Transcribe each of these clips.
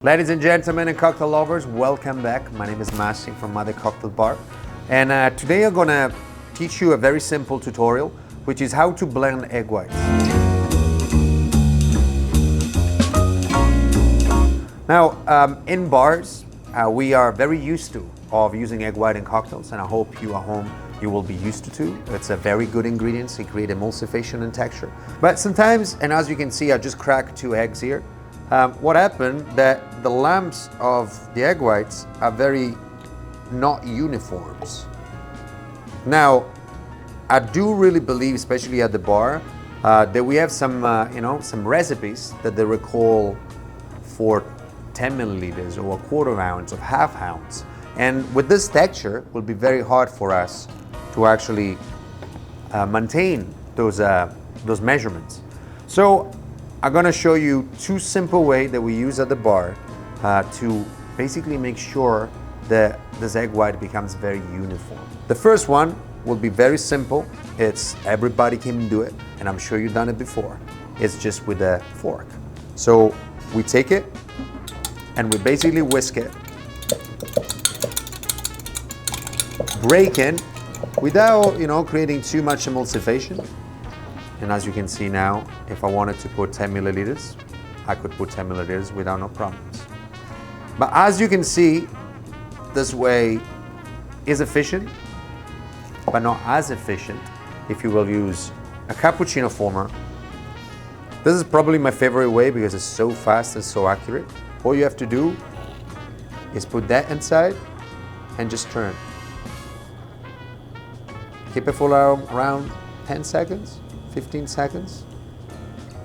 Ladies and gentlemen and cocktail lovers, welcome back. My name is Massi from Mother Cocktail Bar, and today I'm gonna teach you a very simple tutorial, which is how to blend egg whites. Now, in bars, we are very used to using egg white in cocktails, and I hope you at home you will be used to too. It's a very good ingredient to create emulsification and texture. But sometimes, and as you can see, I just cracked 2 eggs here. What happened that the lumps of the egg whites are very not uniforms. Now, I do really believe, especially at the bar, that we have some, some recipes that they recall for 10 milliliters or a quarter ounce or half ounce. And with this texture, it will be very hard for us to actually maintain those measurements. So I'm gonna show you 2 simple ways that we use at the bar to basically make sure that this egg white becomes very uniform. The first one will be very simple. It's everybody can do it, and I'm sure you've done it before. It's just with a fork. So we take it and we basically whisk it, breaking without creating too much emulsification. And as you can see now, if I wanted to put 10 milliliters, I could put 10 milliliters without no problems. But as you can see, this way is efficient, but not as efficient if you will use a cappuccino former. This is probably my favorite way because it's so fast and so accurate. All you have to do is put that inside and just turn. Keep it for around 10 seconds. 15 seconds,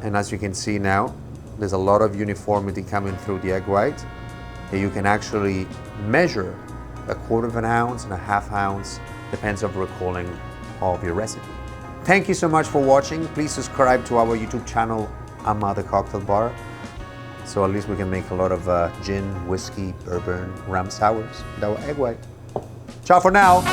and as you can see now, there's a lot of uniformity coming through the egg white, and you can actually measure a quarter of an ounce and a half ounce, depends on recalling of your recipe. Thank you so much for watching. Please subscribe to our YouTube channel, Mother Cocktail Bar, so at least we can make a lot of gin, whiskey, bourbon, rum sours with our egg white. Ciao for now.